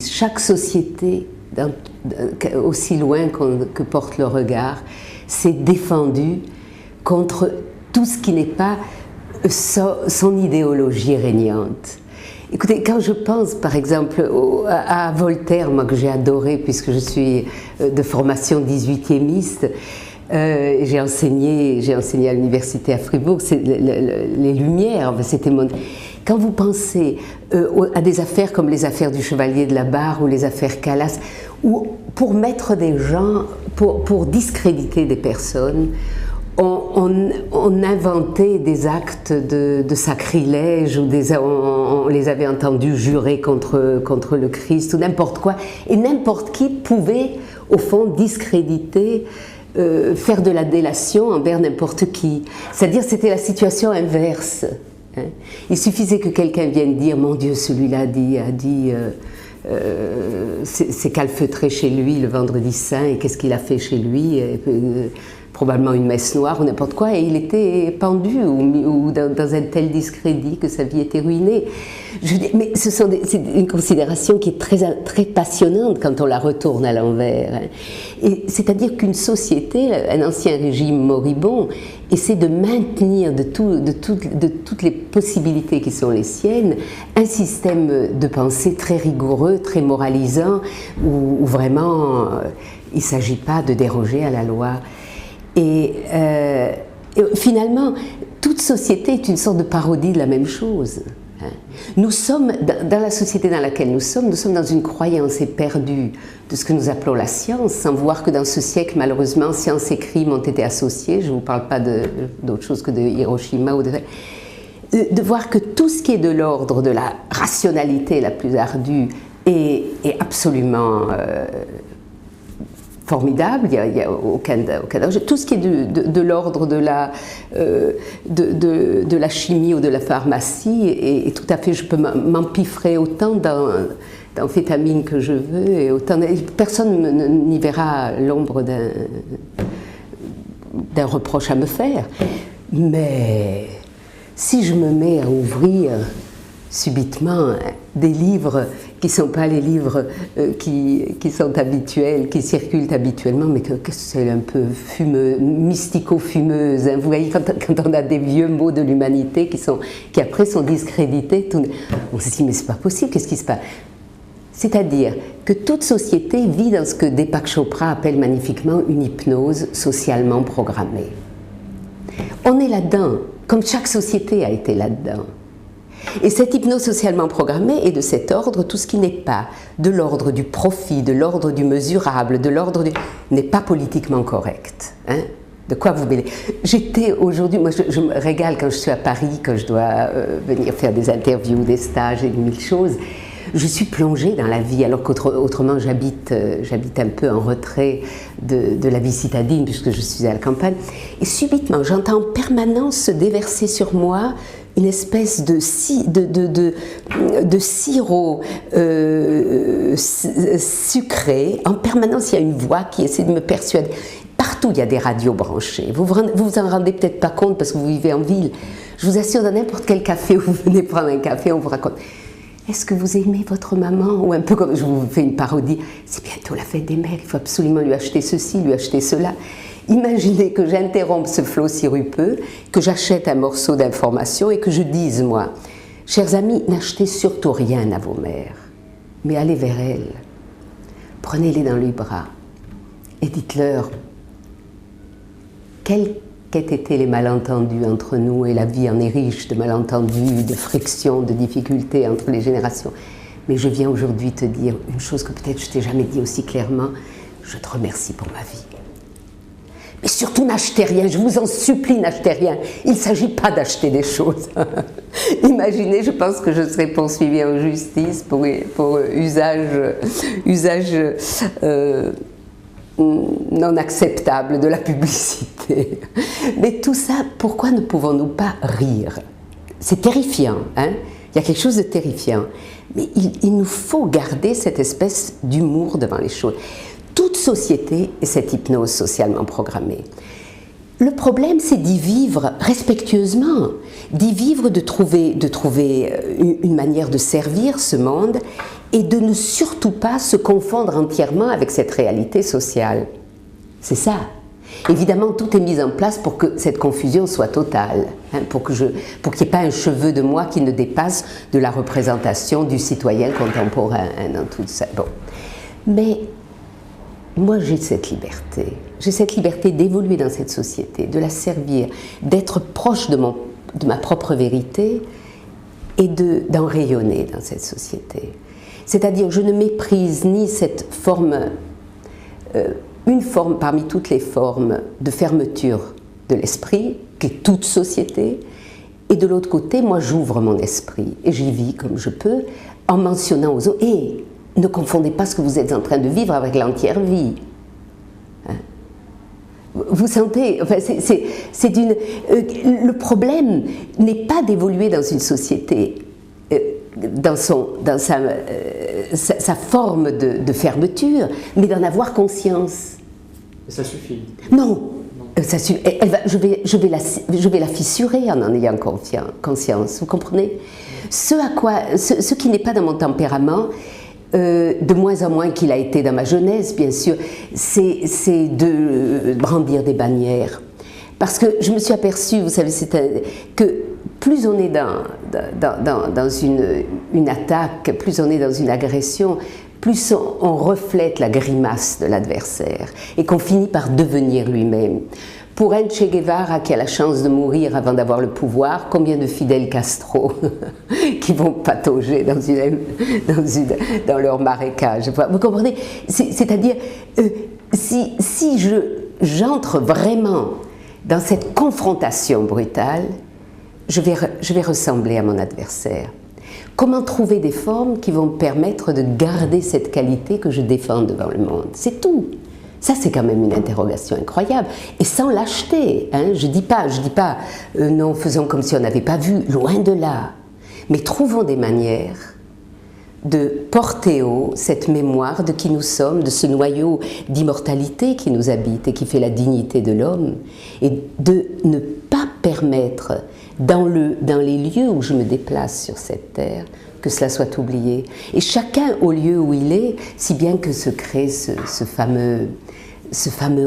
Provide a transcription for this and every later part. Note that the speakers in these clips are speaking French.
Chaque société, aussi loin que porte le regard, s'est défendue contre tout ce qui n'est pas son idéologie régnante. Écoutez, quand je pense par exemple à Voltaire, moi que j'ai adoré puisque je suis de formation 18e, j'ai enseigné à l'université à Fribourg, les Lumières, c'était mon... Quand vous pensez à des affaires comme les affaires du Chevalier de la Barre ou les affaires Calas, où pour mettre des gens, pour discréditer des personnes, on inventait des actes de sacrilège, ou on les avait entendus jurer contre le Christ, ou n'importe quoi, et n'importe qui pouvait, au fond, discréditer, faire de la délation envers n'importe qui. C'est-à-dire, c'était la situation inverse. Hein. Il suffisait que quelqu'un vienne dire « Mon Dieu, celui-là a dit c'est calfeutré chez lui le vendredi saint, et qu'est-ce qu'il a fait chez lui probablement une messe noire ou n'importe quoi, et il était pendu ou dans un tel discrédit que sa vie était ruinée. Je dis, mais c'est une considération qui est très passionnante quand on la retourne à l'envers. Et c'est-à-dire qu'une société, un ancien régime moribond, essaie de maintenir de toutes les possibilités qui sont les siennes, un système de pensée très rigoureux, très moralisant, où vraiment il ne s'agit pas de déroger à la loi. Et finalement, toute société est une sorte de parodie de la même chose. Nous sommes, dans la société dans laquelle nous sommes dans une croyance éperdue de ce que nous appelons la science, sans voir que dans ce siècle, malheureusement, science et crime ont été associés. Je ne vous parle pas d'autre chose que de Hiroshima ou de voir que tout ce qui est de l'ordre de la rationalité la plus ardue est absolument formidable, il n'y a aucun danger. Tout ce qui est de l'ordre de la chimie ou de la pharmacie est tout à fait, je peux m'empiffrer autant d'amphétamines que je veux, et personne n'y verra l'ombre d'un reproche à me faire. Mais si je me mets à ouvrir subitement des livres qui ne sont pas les livres qui sont habituels, qui circulent habituellement, mais que c'est un peu fumeux, mystico-fumeuse. Hein. Vous voyez, quand on a des vieux mots de l'humanité qui après sont discrédités, on se dit mais c'est pas possible, qu'est-ce qui se passe? C'est-à-dire que toute société vit dans ce que Deepak Chopra appelle magnifiquement une hypnose socialement programmée. On est là-dedans, comme chaque société a été là-dedans. Et cette hypnose socialement programmée est de cet ordre, tout ce qui n'est pas de l'ordre du profit, de l'ordre du mesurable, de l'ordre n'est pas politiquement correct. Hein? De quoi vous mêlez? J'étais aujourd'hui, moi je me régale quand je suis à Paris, quand je dois venir faire des interviews, des stages et mille choses. Je suis plongée dans la vie, alors qu'autrement j'habite un peu en retrait de la vie citadine, puisque je suis à la campagne. Et subitement, j'entends en permanence se déverser sur moi une espèce de sirop sucré. En permanence, il y a une voix qui essaie de me persuader. Partout, il y a des radios branchées. Vous vous en rendez peut-être pas compte parce que vous vivez en ville. Je vous assure, dans n'importe quel café où vous venez prendre un café, on vous raconte. Est-ce que vous aimez votre maman? Ou un peu comme je vous fais une parodie. C'est bientôt la fête des mères, il faut absolument lui acheter ceci, lui acheter cela. Imaginez que j'interrompe ce flot sirupeux, que j'achète un morceau d'information et que je dise, moi, chers amis, n'achetez surtout rien à vos mères, mais allez vers elles, prenez-les dans les bras et dites-leur quels qu'aient été les malentendus entre nous, et la vie en est riche de malentendus, de frictions, de difficultés entre les générations. Mais je viens aujourd'hui te dire une chose que peut-être je ne t'ai jamais dit aussi clairement, je te remercie pour ma vie. Mais surtout, n'achetez rien, je vous en supplie, n'achetez rien. Il ne s'agit pas d'acheter des choses. Imaginez, je pense que je serai poursuivie en justice pour usage non acceptable de la publicité. Mais tout ça, pourquoi ne pouvons-nous pas rire? C'est terrifiant, hein? Il y a quelque chose de terrifiant. Mais il nous faut garder cette espèce d'humour devant les choses. Toute société est cette hypnose socialement programmée. Le problème, c'est d'y vivre respectueusement, d'y vivre, de trouver une manière de servir ce monde et de ne surtout pas se confondre entièrement avec cette réalité sociale. C'est ça. Évidemment, tout est mis en place pour que cette confusion soit totale, hein, pour qu'il n'y ait pas un cheveu de moi qui ne dépasse de la représentation du citoyen contemporain dans tout ça. Bon. Mais moi, j'ai cette liberté. J'ai cette liberté d'évoluer dans cette société, de la servir, d'être proche de ma propre vérité et d'en rayonner dans cette société. C'est-à-dire, je ne méprise ni cette forme, une forme parmi toutes les formes de fermeture de l'esprit, qui est toute société, et de l'autre côté, moi j'ouvre mon esprit et j'y vis comme je peux, en mentionnant aux autres, et ne confondez pas ce que vous êtes en train de vivre avec l'entière vie. Hein? Vous sentez, enfin, le problème n'est pas d'évoluer dans une société, dans sa forme de fermeture, mais d'en avoir conscience. Ça suffit. Non, ça suffit. Je vais la fissurer en ayant conscience, vous comprenez? Ce qui n'est pas dans mon tempérament, de moins en moins qu'il a été dans ma jeunesse, bien sûr, c'est de brandir des bannières. Parce que je me suis aperçue, vous savez, que plus on est dans une attaque, plus on est dans une agression, plus on reflète la grimace de l'adversaire et qu'on finit par devenir lui-même. Pour un Che Guevara qui a la chance de mourir avant d'avoir le pouvoir, combien de Fidel Castro qui vont patauger dans leur marécage? Vous comprenez? C'est-à-dire, si j'entre vraiment dans cette confrontation brutale, je vais ressembler à mon adversaire. Comment trouver des formes qui vont me permettre de garder cette qualité que je défends devant le monde? C'est tout. Ça, c'est quand même une interrogation incroyable. Et sans lâcheté. Hein, je dis pas non, faisons comme si on n'avait pas vu, loin de là. Mais trouvons des manières de porter haut cette mémoire de qui nous sommes, de ce noyau d'immortalité qui nous habite et qui fait la dignité de l'homme, et de ne pas permettre, dans les lieux où je me déplace sur cette terre, que cela soit oublié. Et chacun au lieu où il est, si bien que se crée ce fameux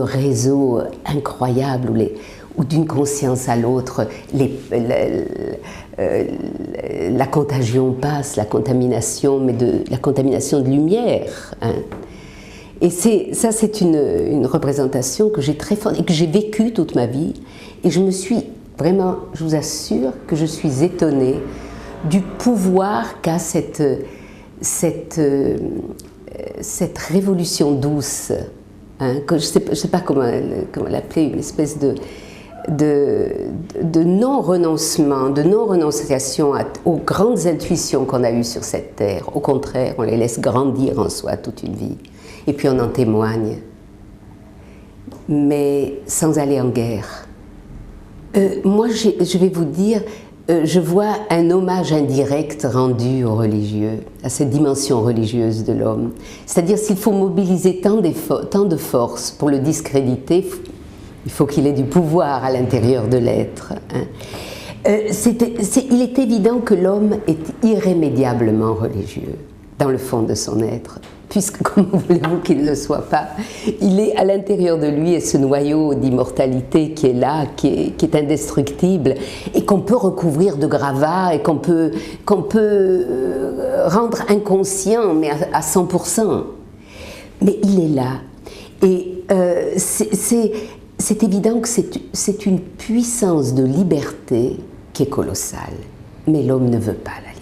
réseau incroyable où d'une conscience à l'autre, la contagion passe, la contamination, mais la contamination de lumière. Hein. Et ça, c'est une représentation que j'ai très forte et que j'ai vécue toute ma vie. Et je vous assure que je suis étonnée du pouvoir qu'a cette révolution douce, hein, que je sais pas comment l'appeler, une espèce de non-renoncement, de non-renonciation aux grandes intuitions qu'on a eues sur cette terre. Au contraire, on les laisse grandir en soi toute une vie. Et puis on en témoigne, mais sans aller en guerre. Moi, je vais vous dire, je vois un hommage indirect rendu aux religieux, à cette dimension religieuse de l'homme. C'est-à-dire, s'il faut mobiliser tant de force pour le discréditer, il faut qu'il ait du pouvoir à l'intérieur de l'être. Hein. Il est évident que l'homme est irrémédiablement religieux, dans le fond de son être. Puisque, comment voulez-vous qu'il ne le soit pas, il est à l'intérieur de lui, et ce noyau d'immortalité qui est là, qui est indestructible, et qu'on peut recouvrir de gravats, et qu'on peut rendre inconscient, mais à 100%. Mais il est là. Et c'est évident que c'est une puissance de liberté qui est colossale. Mais l'homme ne veut pas la liberté.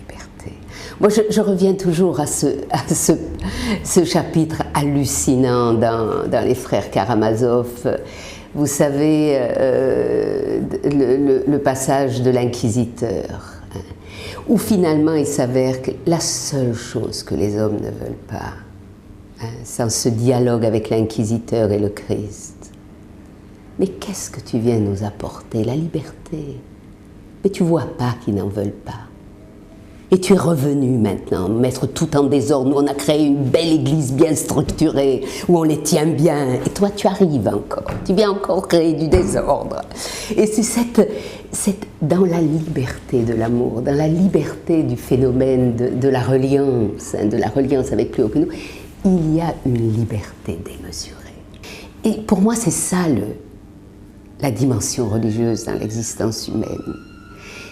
Moi, je reviens toujours à ce chapitre hallucinant dans les frères Karamazov. Vous savez, le passage de l'inquisiteur, hein, où finalement il s'avère que la seule chose que les hommes ne veulent pas, hein, sans ce dialogue avec l'inquisiteur et le Christ, mais qu'est-ce que tu viens nous apporter? La liberté. Mais tu vois pas qu'ils n'en veulent pas. Et tu es revenu maintenant, mettre tout en désordre. Nous, on a créé une belle église bien structurée, où on les tient bien. Et toi, tu arrives encore. Tu viens encore créer du désordre. Et c'est dans la liberté de l'amour, dans la liberté du phénomène de la reliance, de la reliance avec plus haut que nous, il y a une liberté démesurée. Et pour moi, c'est ça la dimension religieuse dans l'existence humaine.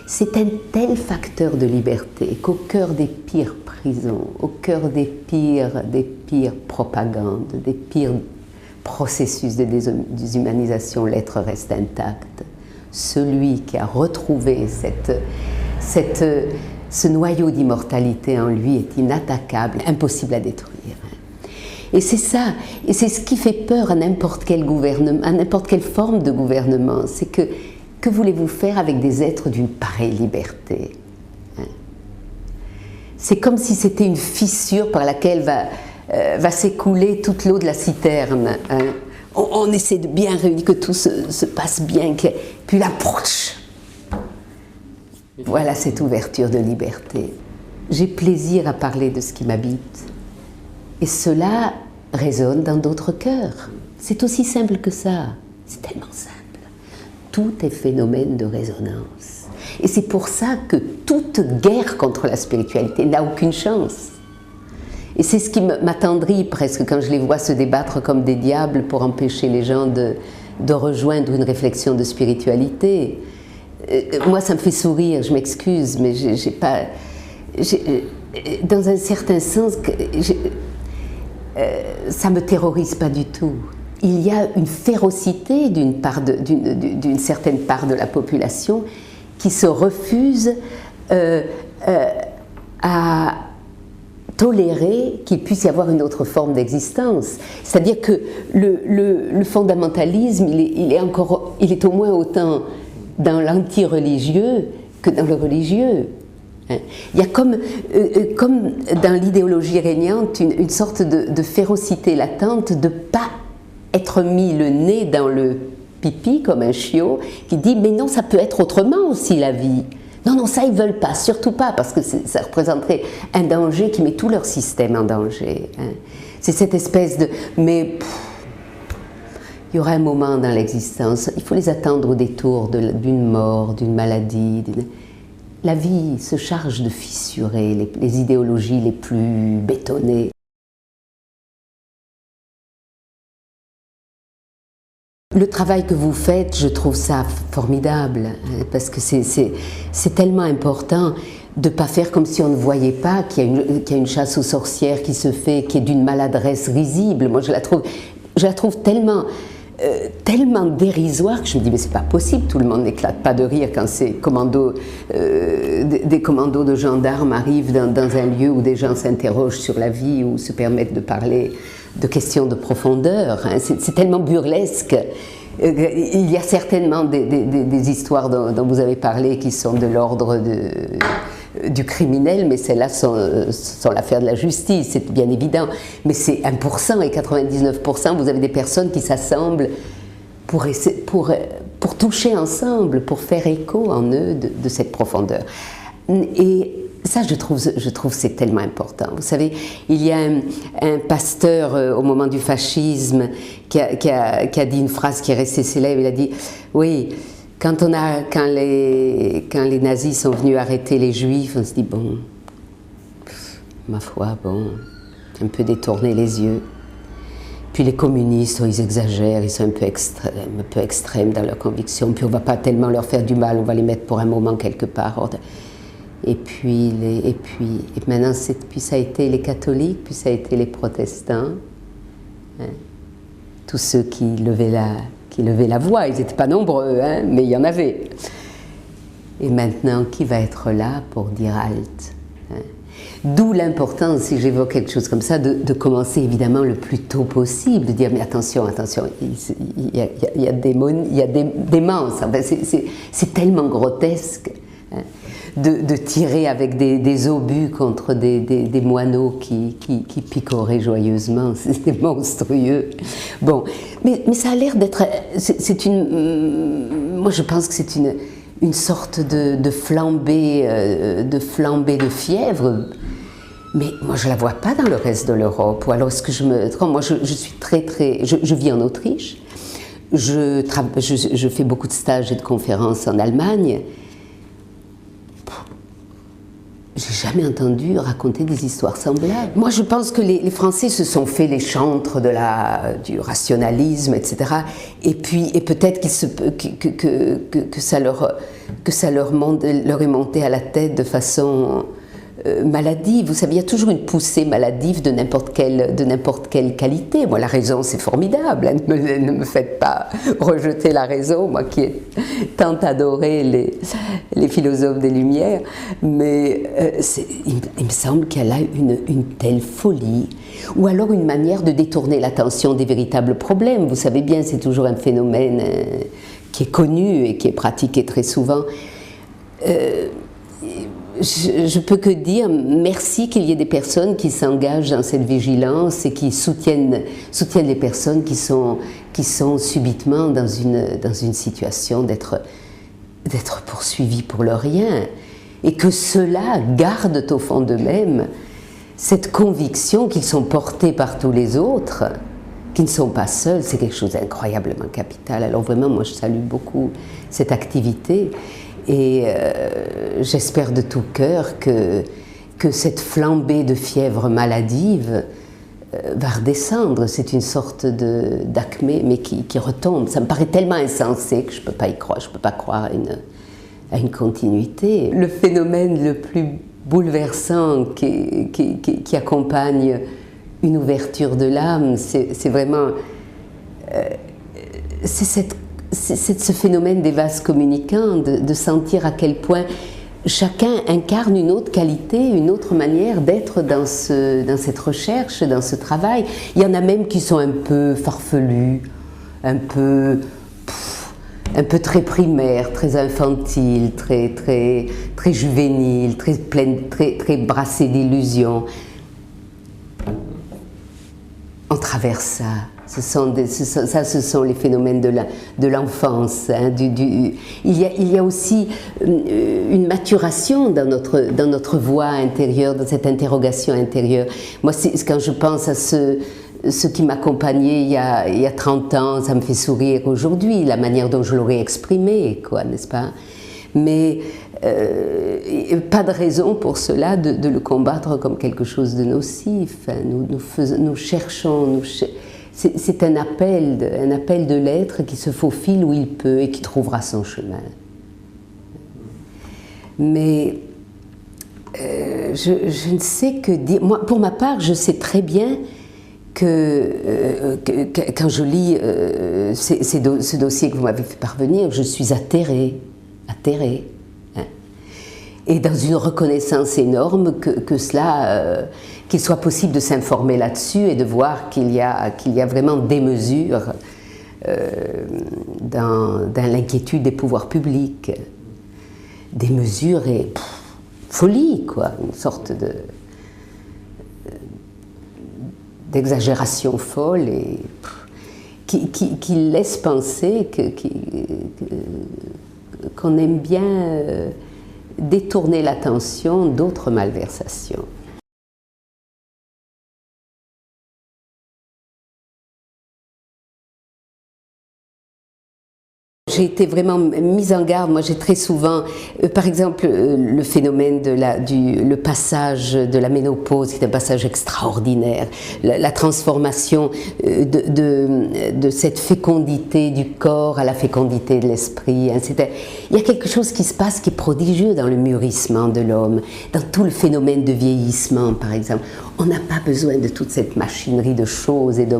C'est un tel facteur de liberté qu'au cœur des pires prisons, au cœur des pires propagandes, des pires processus de déshumanisation, l'être reste intact. Celui qui a retrouvé ce noyau d'immortalité en lui est inattaquable, impossible à détruire. Et c'est ça, et c'est ce qui fait peur à n'importe quel gouvernement, à n'importe quelle forme de gouvernement, c'est que voulez-vous faire avec des êtres d'une pareille liberté? C'est comme si c'était une fissure par laquelle va s'écouler toute l'eau de la citerne. On essaie de bien réunir, que tout se passe bien, puis l'approche. Voilà cette ouverture de liberté. J'ai plaisir à parler de ce qui m'habite. Et cela résonne dans d'autres cœurs. C'est aussi simple que ça. C'est tellement simple. Tout est phénomène de résonance. Et c'est pour ça que toute guerre contre la spiritualité n'a aucune chance. Et c'est ce qui m'attendrit presque quand je les vois se débattre comme des diables pour empêcher les gens de rejoindre une réflexion de spiritualité. Moi, ça me fait sourire, je m'excuse, mais j'ai pas... dans un certain sens, ça me terrorise pas du tout. Il y a une férocité d'une certaine part de la population qui se refuse à tolérer qu'il puisse y avoir une autre forme d'existence. C'est-à-dire que le fondamentalisme, il est au moins autant dans l'anti-religieux que dans le religieux. Il y a comme dans l'idéologie régnante une sorte de férocité latente de ne pas être mis le nez dans le pipi comme un chiot qui dit mais non, ça peut être autrement aussi la vie. Non, non, ça ils veulent pas, surtout pas, parce que ça représenterait un danger qui met tout leur système en danger. C'est cette espèce de... Mais il y aura un moment dans l'existence, il faut les attendre au détour d'une mort, d'une maladie. La vie se charge de fissurer les idéologies les plus bétonnées. Le travail que vous faites, je trouve ça formidable, parce que c'est tellement important de ne pas faire comme si on ne voyait pas qu'il y a une chasse aux sorcières qui se fait, qui est d'une maladresse risible. Moi, je la trouve tellement dérisoire que je me dis mais c'est pas possible, tout le monde n'éclate pas de rire quand ces des commandos de gendarmes arrivent dans un lieu où des gens s'interrogent sur la vie ou se permettent de parler de questions de profondeur. C'est tellement burlesque. Il y a certainement des histoires dont vous avez parlé qui sont de l'ordre du criminel, mais celles-là sont l'affaire de la justice, c'est bien évident. Mais c'est 1% et 99%, vous avez des personnes qui s'assemblent pour toucher ensemble, pour faire écho en eux de cette profondeur. Et ça, je trouve c'est tellement important. Vous savez, il y a un pasteur au moment du fascisme qui a dit une phrase qui est restée célèbre. Il a dit, oui, quand les nazis sont venus arrêter les juifs, on se dit, bon, ma foi, bon, un peu détourner les yeux. Puis les communistes, ils exagèrent, ils sont un peu extrêmes dans leurs convictions, puis on ne va pas tellement leur faire du mal, on va les mettre pour un moment quelque part. Et puis maintenant, puis ça a été les catholiques, puis ça a été les protestants, tous ceux qui levaient la voix, ils n'étaient pas nombreux, mais il y en avait. Et maintenant, qui va être là pour dire halte? D'où l'importance, si j'évoque quelque chose comme ça, de commencer évidemment le plus tôt possible, de dire mais attention, il y a des démences, enfin, c'est tellement grotesque. De tirer avec des obus contre des moineaux qui picoraient joyeusement, c'était monstrueux. Bon, mais ça a l'air d'être, moi je pense que c'est une sorte de flambée de fièvre. Mais moi, je ne la vois pas dans le reste de l'Europe. Ou alors, est-ce que moi, je suis je vis en Autriche. Je fais beaucoup de stages et de conférences en Allemagne. J'ai jamais entendu raconter des histoires semblables. Moi, je pense que les Français se sont fait les chantres du rationalisme, etc. Et peut-être que ça leur est monté à la tête de façon maladive. Vous savez, il y a toujours une poussée maladive de n'importe quelle qualité. Moi, la raison, c'est formidable. Hein. Ne me faites pas rejeter la raison, moi qui ai tant adoré les philosophes des Lumières. Mais il me semble qu'elle a une telle folie, ou alors une manière de détourner l'attention des véritables problèmes. Vous savez bien, c'est toujours un phénomène qui est connu et qui est pratiqué très souvent. Je peux que dire merci qu'il y ait des personnes qui s'engagent dans cette vigilance et qui soutiennent les personnes qui sont subitement dans une situation d'être poursuivies pour leur rien, et que ceux-là gardent au fond d'eux-mêmes cette conviction qu'ils sont portés par tous les autres, qu'ils ne sont pas seuls. C'est quelque chose d'incroyablement capital. Alors vraiment, moi je salue beaucoup cette activité. Et j'espère de tout cœur que cette flambée de fièvre maladive va redescendre. C'est une sorte d'acmé, mais qui retombe. Ça me paraît tellement insensé que je ne peux pas y croire. Je ne peux pas croire à une continuité. Le phénomène le plus bouleversant qui accompagne une ouverture de l'âme, c'est vraiment... c'est ce phénomène des vases communicants, de sentir à quel point chacun incarne une autre qualité, une autre manière d'être dans cette recherche, dans ce travail. Il y en a même qui sont un peu farfelus, un peu très primaires, très infantiles, très juvéniles, très brassés d'illusions. On traverse ça. Ce sont les phénomènes de l'enfance. Hein, il y a aussi une maturation dans notre voix intérieure, dans cette interrogation intérieure. Moi, quand je pense à ce qui m'accompagnait il y a 30 ans, ça me fait sourire aujourd'hui, la manière dont je l'aurais exprimé, quoi, n'est-ce pas? Mais pas de raison pour cela de le combattre comme quelque chose de nocif. Hein. Nous cherchons... C'est un appel de l'être qui se faufile où il peut et qui trouvera son chemin. Mais je ne sais que dire. Moi, pour ma part, je sais très bien que quand je lis ce dossier que vous m'avez fait parvenir, je suis atterrée. Hein. Et dans une reconnaissance énorme qu'il soit possible de s'informer là-dessus et de voir qu'il y a vraiment des mesures dans l'inquiétude des pouvoirs publics. Des mesures et folie, quoi, une sorte d'exagération folle et qui laisse penser qu'on aime bien détourner l'attention d'autres malversations. J'ai été vraiment mise en garde. Moi, j'ai très souvent, par exemple, le phénomène le passage de la ménopause, qui est un passage extraordinaire, la transformation de cette fécondité du corps à la fécondité de l'esprit. Hein. Il y a quelque chose qui se passe qui est prodigieux dans le murgissement de l'homme, dans tout le phénomène de vieillissement, par exemple. On n'a pas besoin de toute cette machinerie de choses et de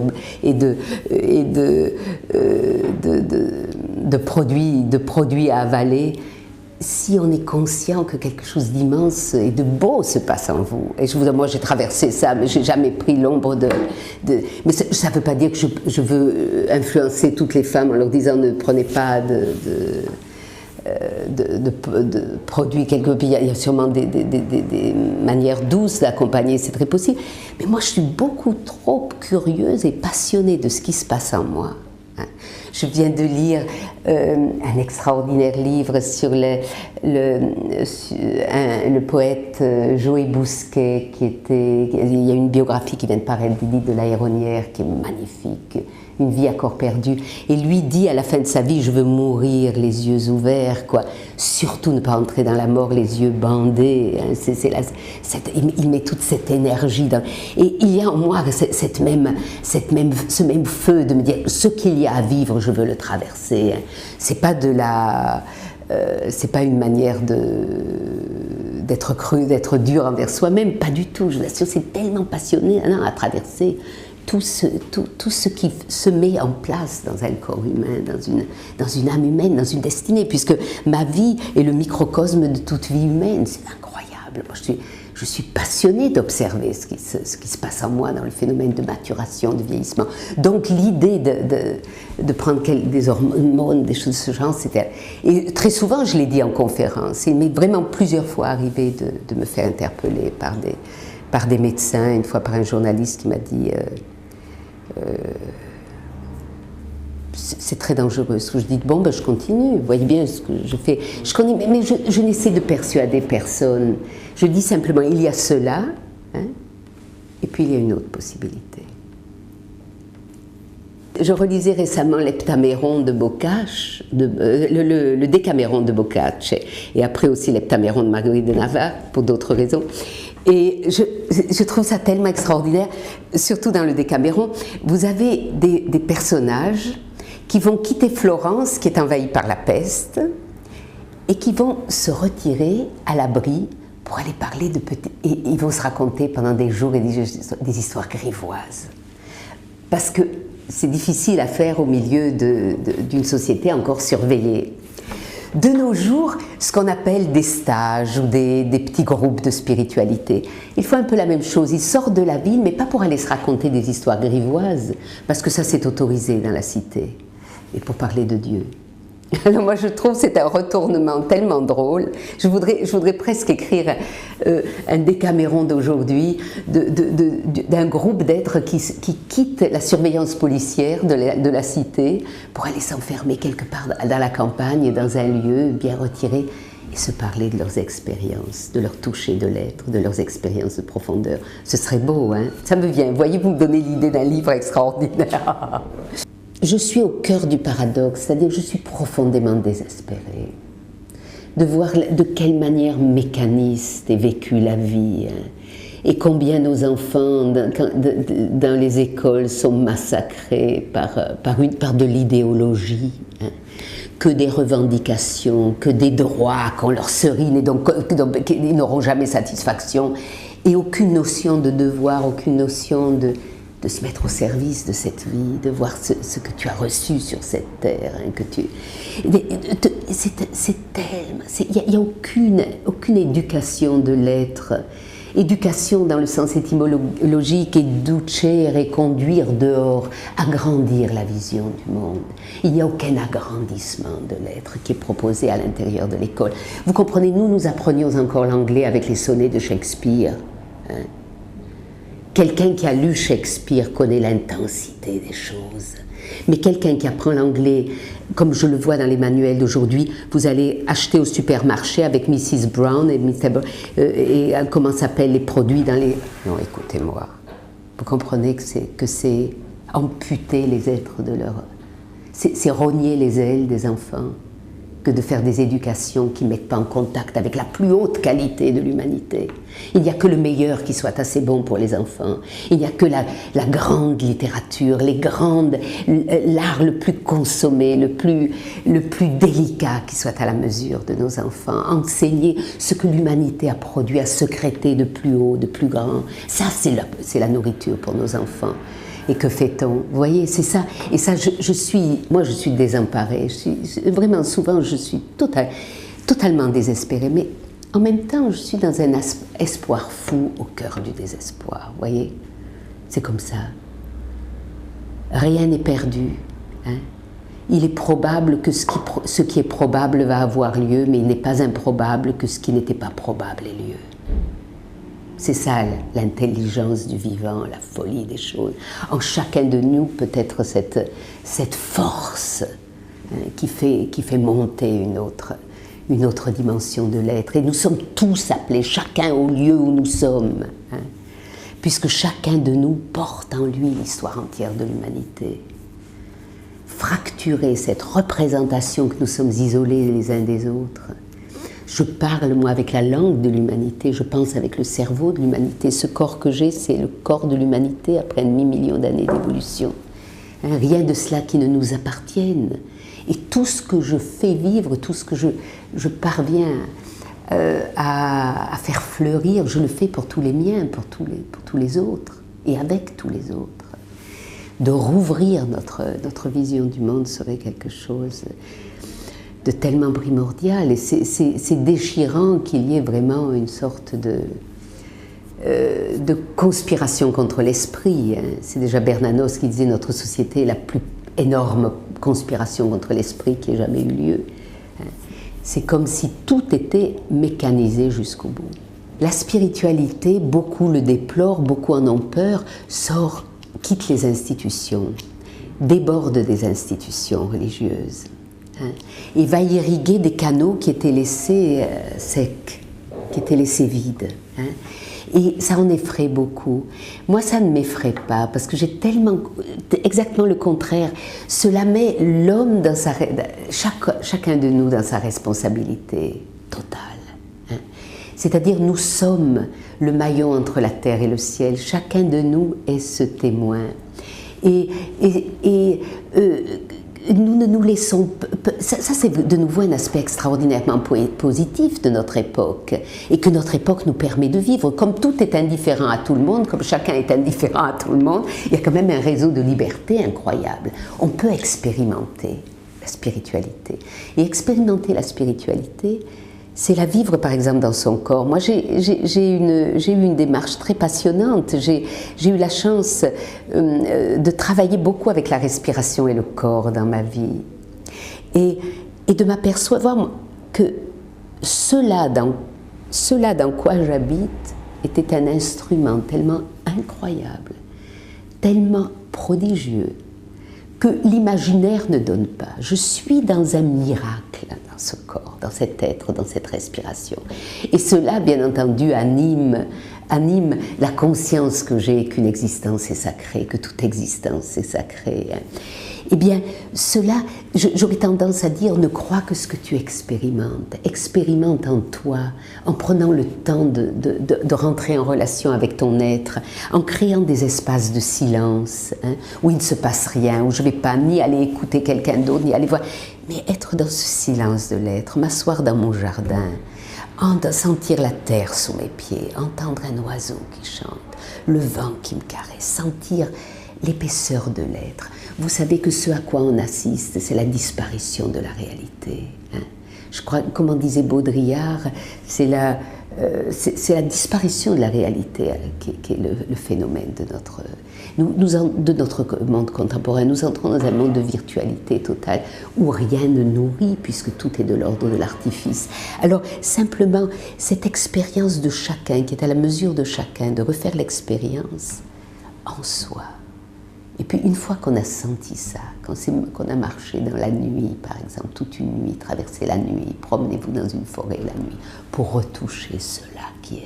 produits à avaler, si on est conscient que quelque chose d'immense et de beau se passe en vous. Et moi j'ai traversé ça, mais j'ai jamais pris l'ombre mais ça ne veut pas dire que je veux influencer toutes les femmes en leur disant ne prenez pas de produits quelque part. Il y a sûrement des manières douces d'accompagner, c'est très possible. Mais moi je suis beaucoup trop curieuse et passionnée de ce qui se passe en moi. Je viens de lire un extraordinaire livre sur le poète Joé Bousquet, il y a une biographie qui vient de paraître d'Édith de la Héronnière, qui est magnifique, Une vie à corps perdu. Et lui dit à la fin de sa vie, je veux mourir les yeux ouverts, quoi. Surtout ne pas entrer dans la mort les yeux bandés. Hein. Il met toute cette énergie dans... Et il y a en moi ce même feu de me dire, ce qu'il y a à vivre, je veux le traverser. Hein. C'est pas une manière d'être cru, d'être dur envers soi-même, pas du tout. Je vous assure, c'est tellement passionnant à traverser. Tout ce qui se met en place dans un corps humain, dans une âme humaine, dans une destinée, puisque ma vie est le microcosme de toute vie humaine, c'est incroyable. Moi, je suis passionnée d'observer ce qui se passe en moi dans le phénomène de maturation, de vieillissement. Donc l'idée de prendre des hormones, des choses de ce genre, c'était... Et très souvent, je l'ai dit en conférence, il m'est vraiment plusieurs fois arrivé de me faire interpeller par des médecins, une fois par un journaliste qui m'a dit c'est très dangereux ce que je dis. Bon, ben, je continue, vous voyez bien ce que je fais. Mais je n'essaie de persuader personne. Je dis simplement, il y a cela, hein, et puis il y a une autre possibilité. Je relisais récemment l'Heptaméron de Boccace, le Décaméron de Boccace, et après aussi l'Heptaméron de Marguerite de Navarre, pour d'autres raisons. Et je trouve ça tellement extraordinaire, surtout dans le Décaméron. Vous avez des personnages qui vont quitter Florence, qui est envahie par la peste, et qui vont se retirer à l'abri pour aller parler de petits... Et ils vont se raconter pendant des jours et des histoires grivoises. Parce que c'est difficile à faire au milieu d'une société encore surveillée. De nos jours, ce qu'on appelle des stages ou des petits groupes de spiritualité, il faut un peu la même chose. Ils sortent de la ville, mais pas pour aller se raconter des histoires grivoises, parce que ça c'est autorisé dans la cité, mais pour parler de Dieu. Alors moi je trouve que c'est un retournement tellement drôle. Je voudrais presque écrire un Décaméron d'aujourd'hui, d'un groupe d'êtres qui quittent la surveillance policière de la cité pour aller s'enfermer quelque part dans la campagne, dans un lieu bien retiré, et se parler de leurs expériences, de leur toucher de l'être, de leurs expériences de profondeur. Ce serait beau, hein? Ça me vient. Voyez, vous me donnez l'idée d'un livre extraordinaire. Je suis au cœur du paradoxe, c'est-à-dire que je suis profondément désespérée de voir de quelle manière mécaniste est vécue la vie, hein, et combien nos enfants dans les écoles sont massacrés par de l'idéologie, hein, que des revendications, que des droits qu'on leur serine et donc ils n'auront jamais satisfaction, et aucune notion de devoir, aucune notion de se mettre au service de cette vie, de voir ce que tu as reçu sur cette terre, hein, c'est tellement... Il n'y a aucune éducation de l'être. Éducation dans le sens étymologique est ducere et conduire dehors, agrandir la vision du monde. Il n'y a aucun agrandissement de l'être qui est proposé à l'intérieur de l'école. Vous comprenez, nous apprenions encore l'anglais avec les sonnets de Shakespeare, hein. Quelqu'un qui a lu Shakespeare connaît l'intensité des choses. Mais quelqu'un qui apprend l'anglais, comme je le vois dans les manuels d'aujourd'hui, vous allez acheter au supermarché avec Mrs. Brown et Mr. Brown, et comment s'appellent les produits dans les... Non, écoutez-moi. Vous comprenez que c'est amputer les êtres de leur... C'est rogner les ailes des enfants que de faire des éducations qui ne mettent pas en contact avec la plus haute qualité de l'humanité. Il n'y a que le meilleur qui soit assez bon pour les enfants. Il n'y a que la grande littérature, l'art le plus consommé, le plus délicat qui soit à la mesure de nos enfants. Enseigner ce que l'humanité a produit, a sécrété de plus haut, de plus grand. Ça, c'est la nourriture pour nos enfants. Et que fait-on? Vous voyez, c'est ça. Et ça, moi, je suis désemparée. Vraiment, souvent, je suis totalement désespérée. Mais en même temps, je suis dans un espoir fou au cœur du désespoir. Vous voyez? C'est comme ça. Rien n'est perdu. Hein? Il est probable que ce qui est probable va avoir lieu, mais il n'est pas improbable que ce qui n'était pas probable ait lieu. C'est ça l'intelligence du vivant, la folie des choses. En chacun de nous peut être cette force qui fait monter une autre dimension de l'être. Et nous sommes tous appelés, chacun au lieu où nous sommes, puisque chacun de nous porte en lui l'histoire entière de l'humanité. Fracturer cette représentation que nous sommes isolés les uns des autres. Je parle, moi, avec la langue de l'humanité, je pense avec le cerveau de l'humanité. Ce corps que j'ai, c'est le corps de l'humanité après 1,5 million d'années d'évolution. Rien de cela qui ne nous appartienne. Et tout ce que je fais vivre, tout ce que je parviens à faire fleurir, je le fais pour tous les miens, pour tous les autres, et avec tous les autres. De rouvrir notre vision du monde serait quelque chose de tellement primordial. Et c'est déchirant qu'il y ait vraiment une sorte de conspiration contre l'esprit. C'est déjà Bernanos qui disait « Notre société est la plus énorme conspiration contre l'esprit qui ait jamais eu lieu ». C'est comme si tout était mécanisé jusqu'au bout. La spiritualité, beaucoup le déplorent, beaucoup en ont peur, quitte les institutions, déborde des institutions religieuses, et va irriguer des canaux qui étaient laissés secs, qui étaient laissés vides. Et ça en effraie beaucoup. Moi, ça ne m'effraie pas, parce que j'ai tellement... Exactement le contraire. Cela met l'homme dans chacun de nous dans sa responsabilité totale. C'est-à-dire, nous sommes le maillon entre la terre et le ciel. Chacun de nous est ce témoin. Et nous ne nous laissons... Ça c'est de nouveau un aspect extraordinairement positif de notre époque, et que notre époque nous permet de vivre. Comme tout est indifférent à tout le monde, comme chacun est indifférent à tout le monde, il y a quand même un réseau de liberté incroyable. On peut expérimenter la spiritualité. Et expérimenter la spiritualité, c'est la vivre par exemple dans son corps. Moi j'ai eu une démarche très passionnante, j'ai eu la chance de travailler beaucoup avec la respiration et le corps dans ma vie, et de m'apercevoir que cela dans quoi j'habite était un instrument tellement incroyable, tellement prodigieux, que l'imaginaire ne donne pas. Je suis dans un miracle dans ce corps, dans cet être, dans cette respiration. Et cela, bien entendu, anime la conscience que j'ai qu'une existence est sacrée, que toute existence est sacrée. Eh bien, cela, j'aurais tendance à dire, ne crois que ce que tu expérimentes. Expérimente en toi, en prenant le temps de rentrer en relation avec ton être, en créant des espaces de silence, où il ne se passe rien, où je ne vais pas ni aller écouter quelqu'un d'autre, ni aller voir, mais être dans ce silence de l'être, m'asseoir dans mon jardin, sentir la terre sous mes pieds, entendre un oiseau qui chante, le vent qui me caresse, sentir l'épaisseur de l'être. Vous savez que ce à quoi on assiste, c'est la disparition de la réalité. Je crois, comme en disait Baudrillard, c'est la disparition de la réalité qui est le phénomène de notre monde contemporain. Nous entrons dans un monde de virtualité totale où rien ne nourrit puisque tout est de l'ordre de l'artifice. Alors simplement, cette expérience de chacun, qui est à la mesure de chacun, de refaire l'expérience en soi. Et puis une fois qu'on a senti ça, qu'on a marché dans la nuit, par exemple, toute une nuit, traversé la nuit, promenez-vous dans une forêt la nuit, pour retoucher cela qui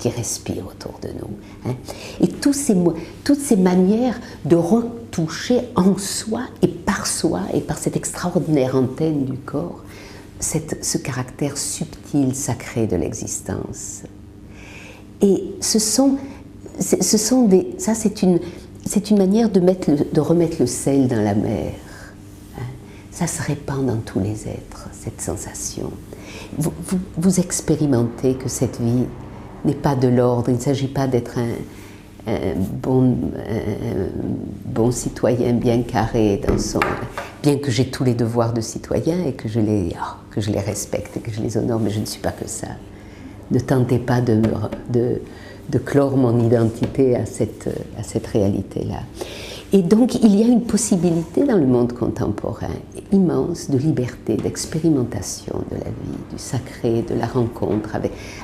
respire autour de nous. Et toutes ces manières de retoucher en soi et par cette extraordinaire antenne du corps, ce caractère subtil, sacré de l'existence. Et c'est une manière de remettre le sel dans la mer. Ça se répand dans tous les êtres, cette sensation. Vous expérimentez que cette vie n'est pas de l'ordre, il ne s'agit pas d'être un bon citoyen bien carré, bien que j'ai tous les devoirs de citoyen et que je les respecte et que je les honore, mais je ne suis pas que ça. Ne tentez pas de clore mon identité à cette réalité-là. Et donc, il y a une possibilité dans le monde contemporain, immense de liberté, d'expérimentation de la vie, du sacré, de la rencontre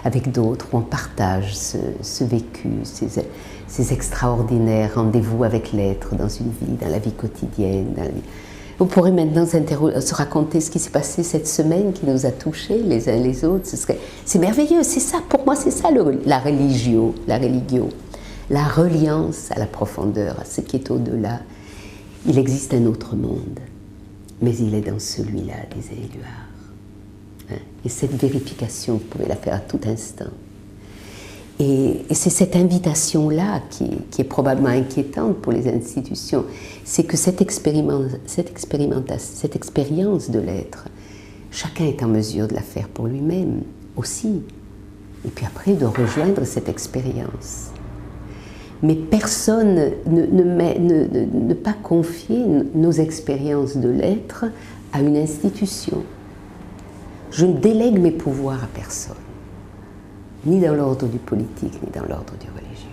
avec d'autres, où on partage ce vécu, ces extraordinaires rendez-vous avec l'être dans une vie, dans la vie quotidienne. On pourrait maintenant se raconter ce qui s'est passé cette semaine qui nous a touchés les uns les autres. C'est merveilleux, c'est ça, pour moi c'est ça la religio, la reliance à la profondeur, à ce qui est au-delà. Il existe un autre monde, mais il est dans celui-là, disait Éluard. Et cette vérification, vous pouvez la faire à tout instant. Et c'est cette invitation-là qui est probablement inquiétante pour les institutions. C'est que cette expérience de l'être, chacun est en mesure de la faire pour lui-même aussi. Et puis après, de rejoindre cette expérience. Mais personne ne pas confier nos expériences de l'être à une institution. Je ne délègue mes pouvoirs à personne, ni dans l'ordre du politique, ni dans l'ordre du religieux.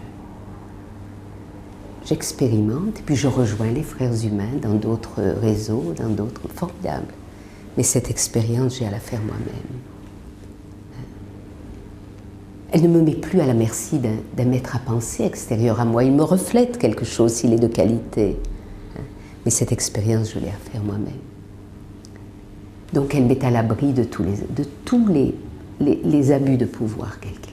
J'expérimente et puis je rejoins les frères humains dans d'autres réseaux, dans d'autres... Formidables. Mais cette expérience, j'ai à la faire moi-même. Elle ne me met plus à la merci d'un maître à penser extérieur à moi. Il me reflète quelque chose s'il est de qualité. Mais cette expérience, je l'ai à faire moi-même. Donc elle met à l'abri de tous les abus de pouvoir, quels qu'ils